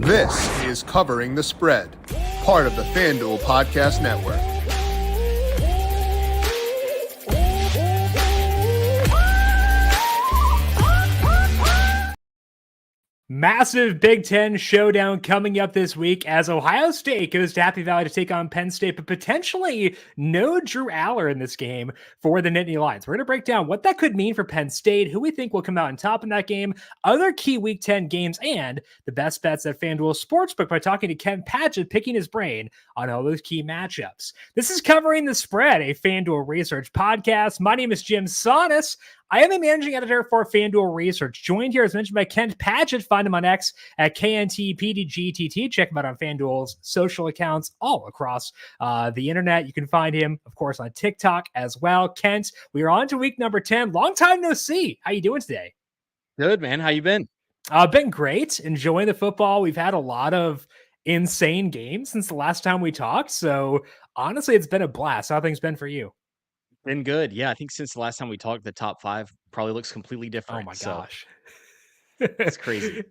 This is Covering the Spread, part of the FanDuel Podcast Network. Massive Big Ten showdown coming up this week as Ohio State goes to Happy Valley to take on Penn State, but potentially no Drew Aller in this game for the Nittany Lions. We're going to break down what that could mean for Penn State, who we think will come out on top in that game, other key Week 10 games, and the best bets at FanDuel Sportsbook by talking to Ken Padgett, picking his brain on all those key matchups. This is Covering the Spread, a FanDuel Research podcast. My name is JimSannes. I am a managing editor for FanDuel Research, joined here, as mentioned, by Ken Padgett. Find him on X at kntpdgtt. Check him out on FanDuel's social accounts all across the internet. You can find him, of course, on TikTok as well. Kent, we are on to week number 10. Long time no see. How you doing today? Good, man. How you been? Been great. Enjoying the football. We've had a lot of insane games since the last time we talked. So honestly, it's been a blast. How have things been for you? Been good. Yeah, I think since the last time we talked, the top 5 probably looks completely different. Oh my gosh. It's crazy.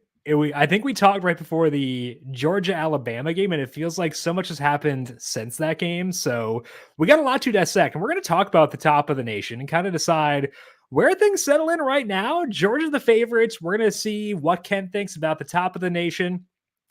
I think we talked right before the Georgia-Alabama game, and it feels like so much has happened since that game. So we got a lot to dissect, and we're going to talk about the top of the nation and kind of decide where things settle in right now. Georgia's the favorites. We're going to see what Ken thinks about the top of the nation.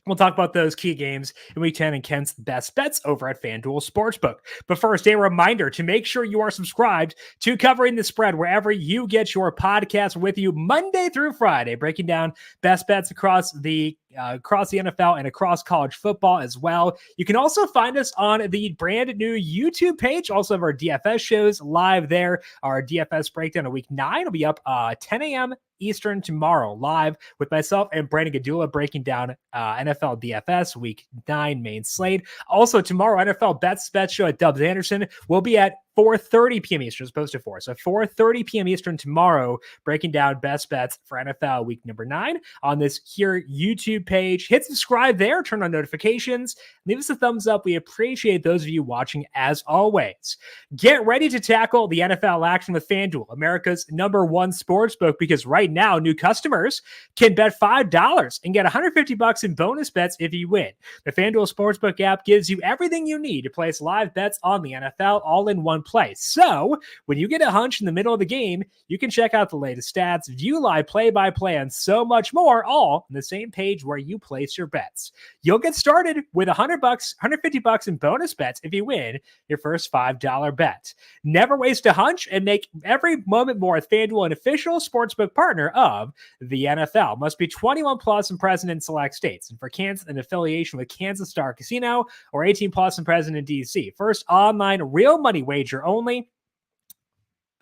We'll talk about those key games in Week 10 and Ken's best bets over at FanDuel Sportsbook. But first, a reminder to make sure you are subscribed to Covering the Spread wherever you get your podcast, with you Monday through Friday, breaking down best bets across the NFL and across college football as well. You can also find us on the brand new YouTube page. Also have our DFS shows live there. Our DFS breakdown of Week 9 will be up 10 a.m. Eastern tomorrow, live with myself and Brandon Gadula breaking down NFL DFS Week 9 main slate. Also tomorrow, NFL Bets show at Dubs Anderson will be at 4:30 p.m. Eastern, as opposed to 4. So 4:30 p.m. Eastern tomorrow, breaking down best bets for NFL Week number 9 on this here YouTube page. Hit subscribe there, turn on notifications, leave us a thumbs up. We appreciate those of you watching as always. Get ready to tackle the NFL action with FanDuel, America's #1 sportsbook, because right now new customers can bet $5 and get $150 in bonus bets if you win. The FanDuel Sportsbook app gives you everything you need to place live bets on the NFL all in one place. So when you get a hunch in the middle of the game, you can check out the latest stats, view live play-by-play, and so much more, all on the same page where you place your bets. You'll get started with $100, $150 in bonus bets if you win your first $5 bet. Never waste a hunch and make every moment more with FanDuel, an official sportsbook partner of the NFL. Must be 21 plus and present in select states. And for Kansas, an affiliation with Kansas Star Casino, or 18 plus and present in DC. First online real money wager only.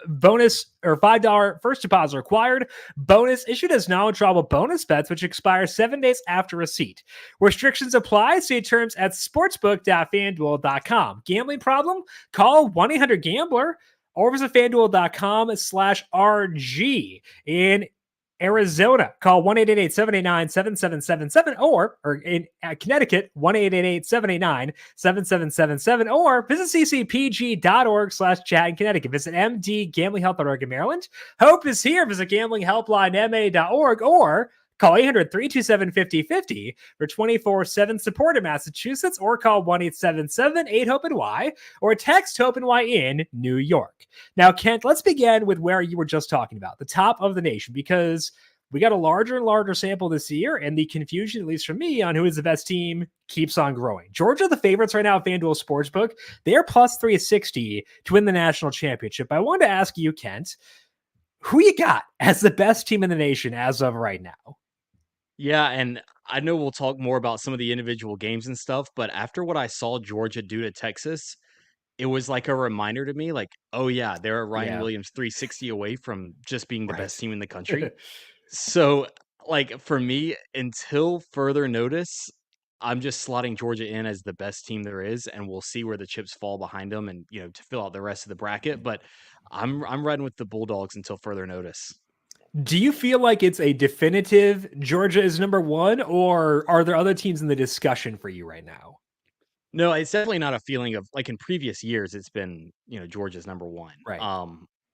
Bonus or $5 first deposit required. Bonus issued as non-withdrawable bonus bets, which expire 7 days after receipt. Restrictions apply. See terms at sportsbook.fanduel.com. Gambling problem? Call 1-800-GAMBLER or visit fanduel.com/RG. In Arizona, call 1-888-789-7777 or in Connecticut, 1-888-789-7777 or visit ccpg.org/chat in Connecticut. Visit mdgamblinghelp.org in Maryland. Hope is here. Visit gamblinghelplinema.org or call 800-327-5050 for 24/7 support in Massachusetts, or call 1-877-8-HOPE-NY or text HOPE-NY in New York. Now, Kent, let's begin with where you were just talking about, the top of the nation, because we got a larger and larger sample this year, and the confusion, at least for me, on who is the best team keeps on growing. Georgia, the favorites right now at FanDuel Sportsbook, they're plus 360 to win the national championship. I wanted to ask you, Kent, who you got as the best team in the nation as of right now? Yeah, and I know we'll talk more about some of the individual games and stuff, but after what I saw Georgia do to Texas, it was like a reminder to me, like, oh yeah, they're Ryan Williams 360 away from just being the best team in the country. So, like, for me, until further notice, I'm just slotting Georgia in as the best team there is, and we'll see where the chips fall behind them, and to fill out the rest of the bracket. But I'm riding with the Bulldogs until further notice. Do you feel like it's a definitive Georgia is #1, or are there other teams in the discussion for you right now? No, it's definitely not a feeling of, like, in previous years, it's been, Georgia's #1. Right.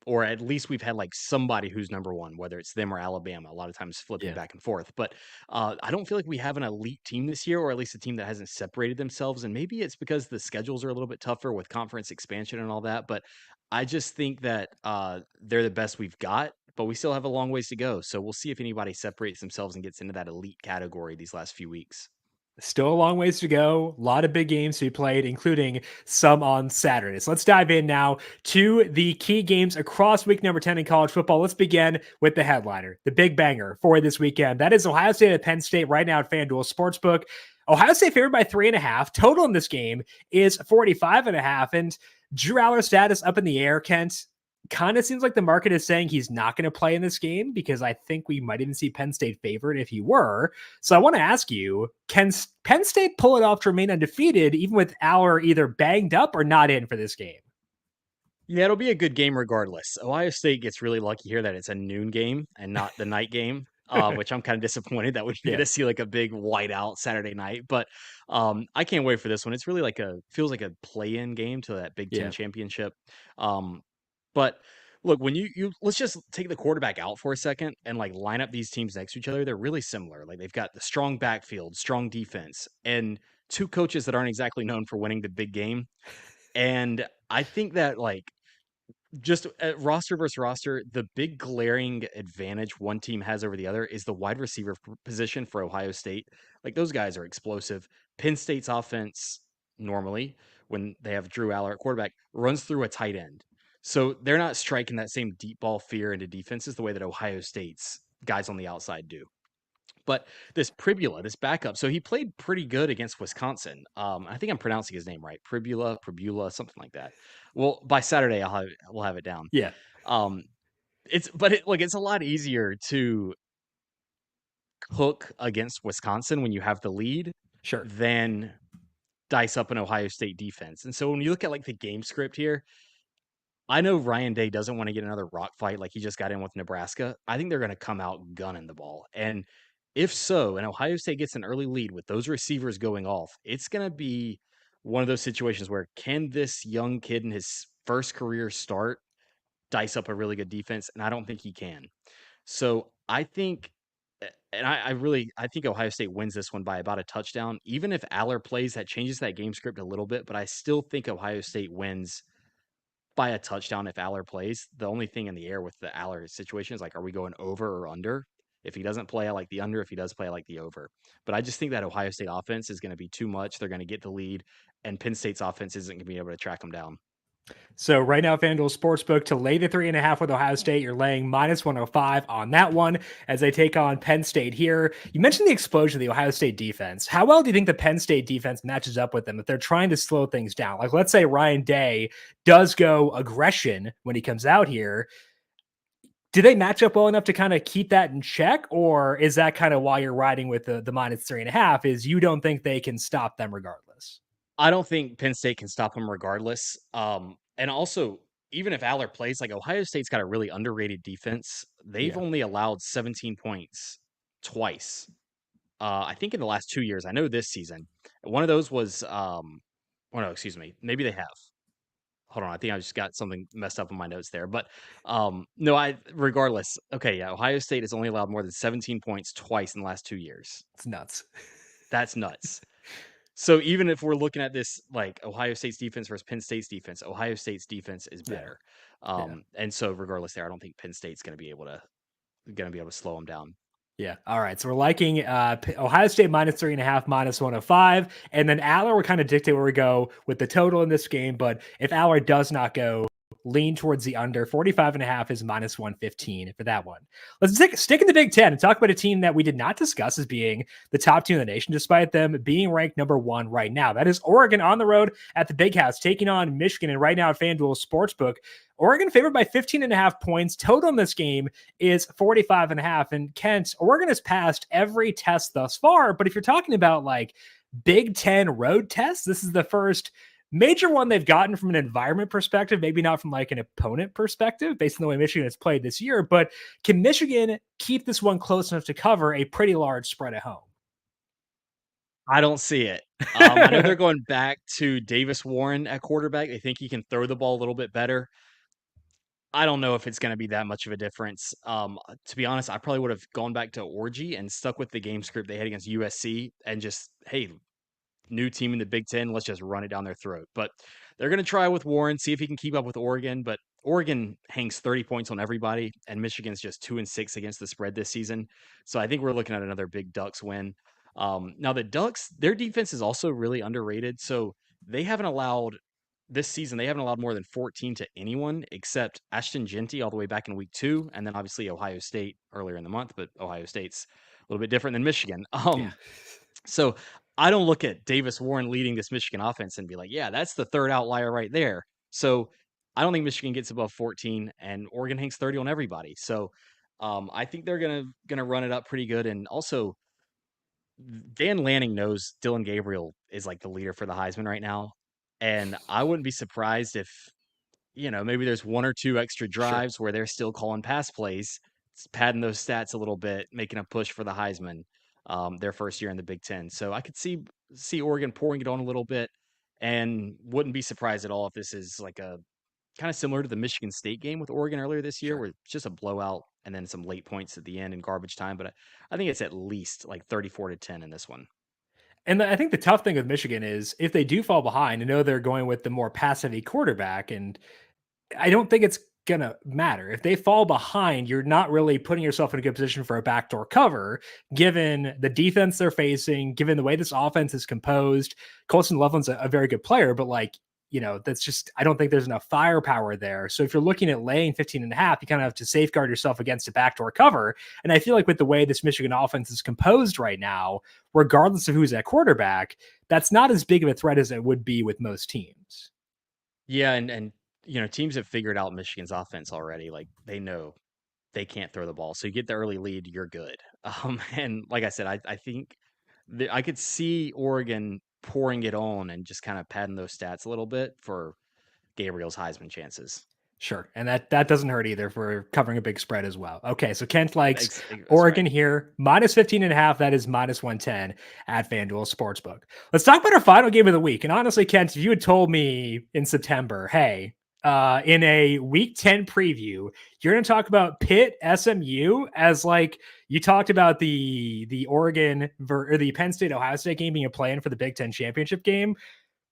or at least we've had like somebody who's number one, whether it's them or Alabama, a lot of times flipping Yeah. back and forth. But I don't feel like we have an elite team this year, or at least a team that hasn't separated themselves. And maybe it's because the schedules are a little bit tougher with conference expansion and all that. But I just think that they're the best we've got, but we still have a long ways to go. So we'll see if anybody separates themselves and gets into that elite category these last few weeks. Still a long ways to go. A lot of big games to be played, including some on Saturday. So let's dive in now to the key games across week number 10 in college football. Let's begin with the headliner, the big banger for this weekend. That is Ohio State at Penn State right now at FanDuel Sportsbook. Ohio State favored by 3.5. Total in this game is 45.5. And Drew Aller's status up in the air, Kent. Kind of seems like the market is saying he's not going to play in this game, because I think we might even see Penn State favored if he were. So I want to ask you, can Penn State pull it off to remain undefeated even with Aller either banged up or not in for this game? Yeah, it'll be a good game regardless. Ohio State gets really lucky here that it's a noon game and not the night game, which I'm kind of disappointed that we get to see like a big whiteout Saturday night. But I can't wait for this one. It's really like feels like a play-in game to that Big Ten Yeah, championship. Um, but look, when you let's just take the quarterback out for a second and like line up these teams next to each other. They're really similar. Like they've got the strong backfield, strong defense, and two coaches that aren't exactly known for winning the big game. And I think that like just roster versus roster, the big glaring advantage one team has over the other is the wide receiver position for Ohio State. Like those guys are explosive. Penn State's offense normally, when they have Drew Aller at quarterback, runs through a tight end. So they're not striking that same deep ball fear into defenses the way that Ohio State's guys on the outside do. But this Pribula, this backup, so he played pretty good against Wisconsin. I think I'm pronouncing his name right, Pribula, something like that. Well, by Saturday, we'll have it down. yeah, Um, it's a lot easier to cook against Wisconsin when you have the lead sure. than dice up an Ohio State defense. And so when you look at like the game script here, I know Ryan Day doesn't want to get another rock fight like he just got in with Nebraska. I think they're going to come out gunning the ball. And if so, and Ohio State gets an early lead with those receivers going off, it's going to be one of those situations where can this young kid in his first career start dice up a really good defense? And I don't think he can. So I think, and I think Ohio State wins this one by about a touchdown. Even if Aller plays, that changes that game script a little bit, but I still think Ohio State wins by a touchdown if Aller plays. The only thing in the air with the Aller situation is like, are we going over or under? If he doesn't play, I like the under. If he does play, I like the over. But I just think that Ohio State offense is going to be too much. They're going to get the lead, and Penn State's offense isn't going to be able to track them down. So right now, FanDuel Sportsbook to lay the 3.5 with Ohio State, you're laying minus 105 on that one as they take on Penn State here. You mentioned the explosion of the Ohio State defense. How well do you think the Penn State defense matches up with them if they're trying to slow things down? Like, let's say Ryan Day does go aggression when he comes out here. Do they match up well enough to kind of keep that in check? Or is that kind of why you're riding with the minus 3.5, is you don't think they can stop them regardless? I don't think Penn State can stop them regardless. And also, even if Aller plays, like Ohio State's got a really underrated defense. They've Yeah, only allowed 17 points twice. I think in the last 2 years. I know this season. One of those was oh no, excuse me. Maybe they have. Hold on, I think I just got something messed up in my notes there. But no, I regardless. Okay, yeah, Ohio State has only allowed more than 17 points twice in the last 2 years. it's nuts. That's nuts. So even if we're looking at this like Ohio State's defense versus Penn State's defense, Ohio State's defense is Yeah, better. yeah. And so regardless there, I don't think Penn State's going to be able to slow them down. Yeah. All right. So we're liking Ohio State minus 3.5, minus 105. And then Aller will kind of dictate where we go with the total in this game. But if Aller does not go, lean towards the under. 45.5 is minus 115 for that one. Let's stick in the Big Ten and talk about a team that we did not discuss as being the top team in the nation, despite them being ranked number one right now. That is Oregon on the road at the Big House, taking on Michigan. And right now at FanDuel Sportsbook, Oregon favored by 15.5 points. Total in this game is 45.5. And Kent, Oregon has passed every test thus far. But if you're talking about like Big Ten road tests, this is the first major one they've gotten from an environment perspective, maybe not from like an opponent perspective based on the way Michigan has played this year. But can Michigan keep this one close enough to cover a pretty large spread at home? I don't see it. I know they're going back to Davis Warren at quarterback. They think he can throw the ball a little bit better. I don't know if it's going to be that much of a difference. To be honest, I probably would have gone back to Orgy and stuck with the game script they had against USC and just, hey, new team in the Big Ten. Let's just run it down their throat. But they're going to try with Warren, see if he can keep up with Oregon. But Oregon hangs 30 points on everybody, and Michigan's just 2-6 against the spread this season. So I think we're looking at another big Ducks win. Now the Ducks, their defense is also really underrated. So they haven't allowed this season. They haven't allowed more than 14 to anyone except Ashton Genty all the way back in week 2, and then obviously Ohio State earlier in the month. But Ohio State's a little bit different than Michigan. Yeah. So I don't look at Davis Warren leading this Michigan offense and be like, yeah, that's the third outlier right there. So I don't think Michigan gets above 14, and Oregon hangs 30 on everybody. So I think they're gonna run it up pretty good. And also, Dan Lanning knows Dylan Gabriel is like the leader for the Heisman right now, and I wouldn't be surprised if maybe there's one or two extra Sure. drives where they're still calling pass plays, padding those stats a little bit, making a push for the Heisman, their first year in the Big Ten. So I could see Oregon pouring it on a little bit, and wouldn't be surprised at all if this is like a kind of similar to the Michigan State game with Oregon earlier this year, Sure. where it's just a blowout and then some late points at the end in garbage time. But I think it's at least like 34-10 in this one. And I think the tough thing with Michigan is if they do fall behind, I know they're going with the more passive quarterback, and I don't think it's gonna matter. If they fall behind, you're not really putting yourself in a good position for a backdoor cover, given the defense they're facing, given the way this offense is composed. Colson Loveland's a very good player, but that's just, I don't think there's enough firepower there. So if you're looking at laying 15.5, you kind of have to safeguard yourself against a backdoor cover. And I feel like with the way this Michigan offense is composed right now, regardless of who's at quarterback, that's not as big of a threat as it would be with most teams. Yeah, and teams have figured out Michigan's offense already. Like they know they can't throw the ball. So you get the early lead, you're good. And like I said, I think I could see Oregon pouring it on and just kind of padding those stats a little bit for Gabriel's Heisman chances. Sure. And that doesn't hurt either for covering a big spread as well. Okay. So Kent likes That's Oregon right. here, minus 15.5. That is minus 110 at FanDuel Sportsbook. Let's talk about our final game of the week. And honestly, Kent, if you had told me in September, hey, in a week 10 preview, you're going to talk about Pitt SMU as like you talked about the Oregon or the Penn State Ohio State game being a play-in for the Big Ten championship game.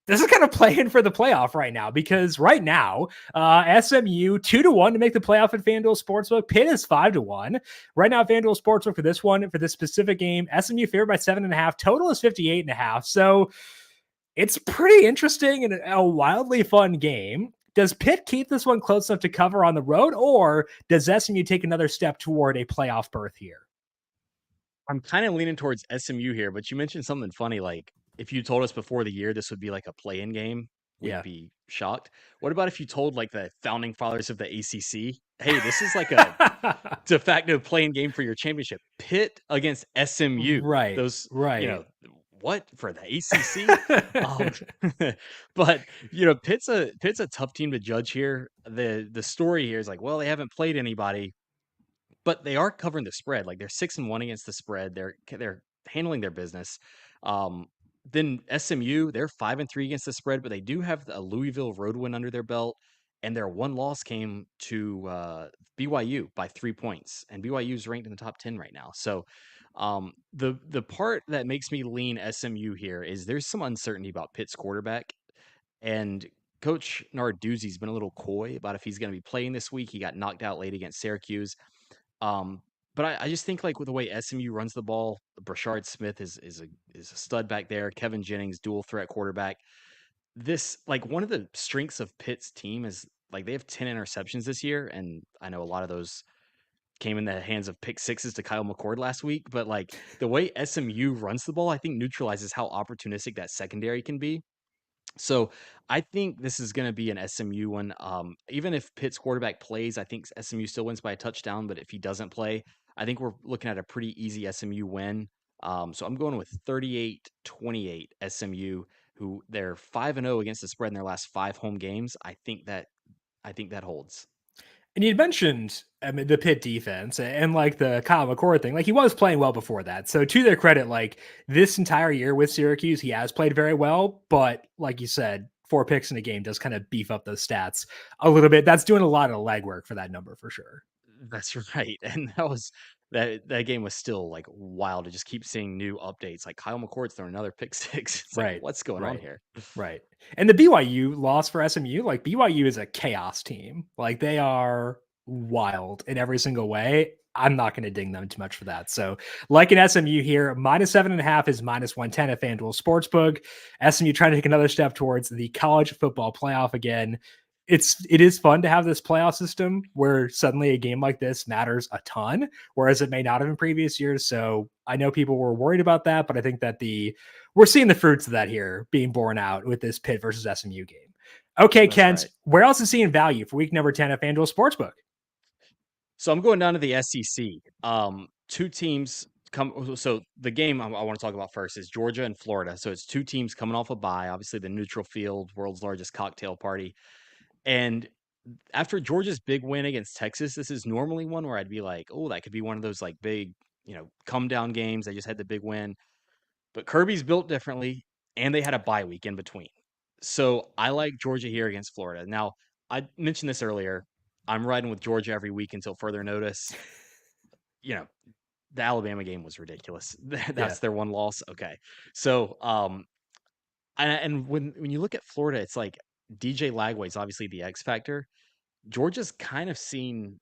This is kind of playing for the playoff right now, because right now, SMU 2-1 to make the playoff at FanDuel Sportsbook. Pitt is 5-1 right now. FanDuel Sportsbook for this specific game. SMU favored by 7.5. Total is 58.5. So it's pretty interesting and a wildly fun game. Does Pitt keep this one close enough to cover on the road, or does SMU take another step toward a playoff berth here? I'm kind of leaning towards SMU here, but you mentioned something funny. Like if you told us before the year this would be like a play-in game, we'd be shocked. What about if you told like the founding fathers of the ACC, hey, this is like a de facto play-in game for your championship? Pitt against SMU. Right. Those, right. What for the ACC? But Pitt's a tough team to judge here. The story here is like, well, they haven't played anybody, but they are covering the spread. Like they're 6-1 against the spread. They're handling their business. Then SMU, they're 5-3 against the spread, but they do have a Louisville road win under their belt, and their one loss came to BYU by 3 points, and BYU is ranked in the top 10 right now. So the part that makes me lean SMU here is there's some uncertainty about Pitt's quarterback, and Coach Narduzzi's been a little coy about if he's going to be playing this week. He got knocked out late against Syracuse. But I just think like with the way SMU runs the ball, Brashard Smith is a stud back there. Kevin Jennings, dual threat quarterback. This like one of the strengths of Pitt's team is like they have 10 interceptions this year, and I know a lot of those came in the hands of pick sixes to Kyle McCord last week. But like the way SMU runs the ball, I think neutralizes how opportunistic that secondary can be. So I think this is going to be an SMU one. Even if Pitt's quarterback plays, I think SMU still wins by a touchdown. But if he doesn't play, I think we're looking at a pretty easy SMU win. So I'm going with 38-28 SMU, who they're 5-0 against the spread in their last 5 home games. I think that holds. And you'd mentioned the Pitt defense and like the Kyle McCord thing. Like he was playing well before that. So to their credit, like this entire year with Syracuse, he has played very well. But like you said, 4 picks in a game does kind of beef up those stats a little bit. That's doing a lot of legwork for that number for sure. That's right. And that game was still like wild to just keep seeing new updates. Like Kyle McCord's throwing another pick six. It's like, what's going on here? Right. And the BYU loss for SMU, like BYU is a chaos team. Like they are wild in every single way. I'm not going to ding them too much for that. So like an SMU here, -7.5 is -110 at FanDuel Sportsbook. SMU trying to take another step towards the college football playoff again. It is fun to have this playoff system where suddenly a game like this matters a ton, whereas it may not have in previous years. So I know people were worried about that, but I think that we're seeing the fruits of that here being borne out with this Pitt versus SMU game. Okay, That's Kent, right. Where else is seeing value for week number 10 at FanDuel Sportsbook? So I'm going down to the SEC. Two teams come. So the game I want to talk about first is Georgia and Florida. So it's two teams coming off a bye. Obviously, the neutral field, world's largest cocktail party. And after Georgia's big win against Texas, this is normally one where I'd be like, oh, that could be one of those like big, come down games. They just had the big win. But Kirby's built differently, and they had a bye week in between. So I like Georgia here against Florida. Now, I mentioned this earlier. I'm riding with Georgia every week until further notice. The Alabama game was ridiculous. That's their one loss. Okay. So, and when you look at Florida, it's like DJ Lagway is obviously the X factor. Georgia's kind of seen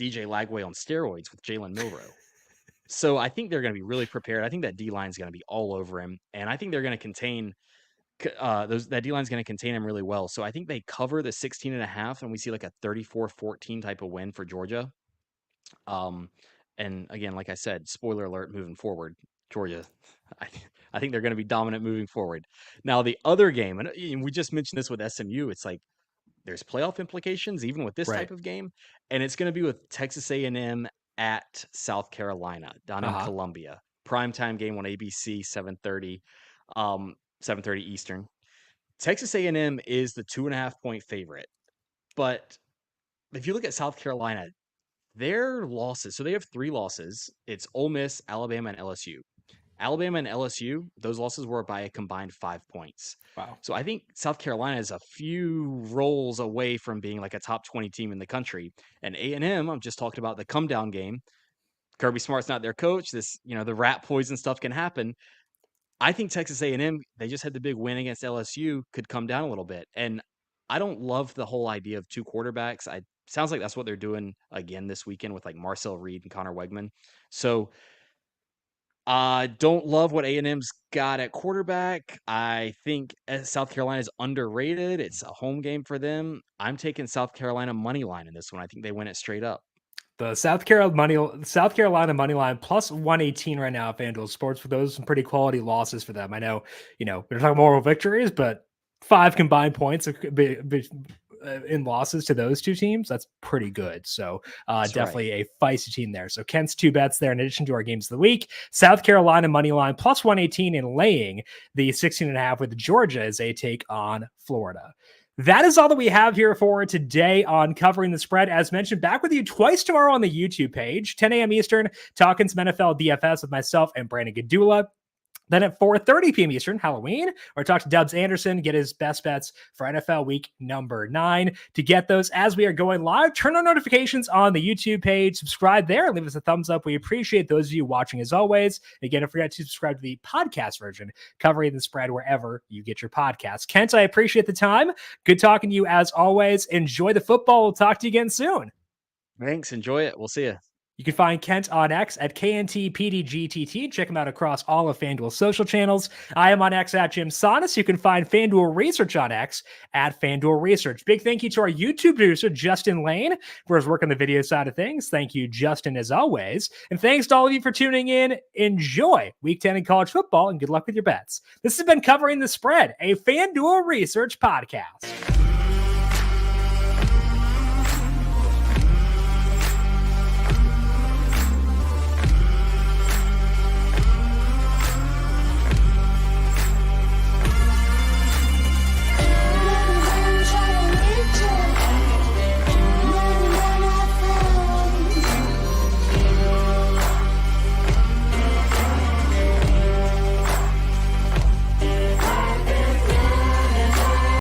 DJ Lagway on steroids with Jalen Milroe. So I think they're going to be really prepared. I think that D line is going to be all over him, and I think they're going to contain that D line is going to contain him really well. So I think they cover the 16.5, and we see like a 34-14 type of win for Georgia. And again, like I said, spoiler alert, moving forward, Georgia, I think they're going to be dominant moving forward. Now the other game, and we just mentioned this with SMU, it's like there's playoff implications even with this type of game, and it's going to be with Texas A&M at South Carolina down in Columbia. Primetime game on ABC, 7:30 Eastern. Texas A&M is the 2.5-point favorite, but if you look at South Carolina, their losses, so they have 3 losses. It's Ole Miss, Alabama, and LSU. Alabama and LSU, those losses were by a combined 5 points. Wow. So I think South Carolina is a few rolls away from being like a top 20 team in the country. And A&M, I'm just talking about the come down game. Kirby Smart's not their coach. This, the rat poison stuff can happen. I think Texas A&M, they just had the big win against LSU, could come down a little bit. And I don't love the whole idea of 2 quarterbacks. Sounds like that's what they're doing again this weekend with like Marcel Reed and Connor Wegman. So I don't love what A&M's got at quarterback. I think South Carolina is underrated. It's a home game for them. I'm taking South Carolina money line in this one. I think they win it straight up. The South Carolina money line plus 118 right now at FanDuel Sports. For those some pretty quality losses for them. I know, we're talking moral victories, but 5 combined points in losses to those two teams, that's pretty good. So definitely a feisty team there. So Kent's 2 bets there in addition to our games of the week. South Carolina money line plus 118 and laying the 16.5 with Georgia as they take on Florida. That is all that we have here for today on Covering the Spread. As mentioned, back with you twice tomorrow on the YouTube page, 10 a.m. Eastern, talking some NFL DFS with myself and Brandon Gadula. Then at 4:30 p.m. Eastern, Halloween, or talk to Dubs Anderson, get his best bets for NFL week number 9. To get those as we are going live, turn on notifications on the YouTube page, subscribe there, and leave us a thumbs up. We appreciate those of you watching as always. Again, don't forget to subscribe to the podcast version, Covering the Spread, wherever you get your podcasts. Kent, I appreciate the time. Good talking to you as always. Enjoy the football. We'll talk to you again soon. Thanks. Enjoy it. We'll see you. You can find Kent on X at kntpdgtt. Check him out across all of FanDuel's social channels. I am on X at JimSannes. You can find FanDuel Research on X at FanDuel Research. Big thank you to our YouTube producer, Justin Lane, for his work on the video side of things. Thank you, Justin, as always. And thanks to all of you for tuning in. Enjoy Week 10 in college football, and good luck with your bets. This has been Covering the Spread, a FanDuel Research podcast.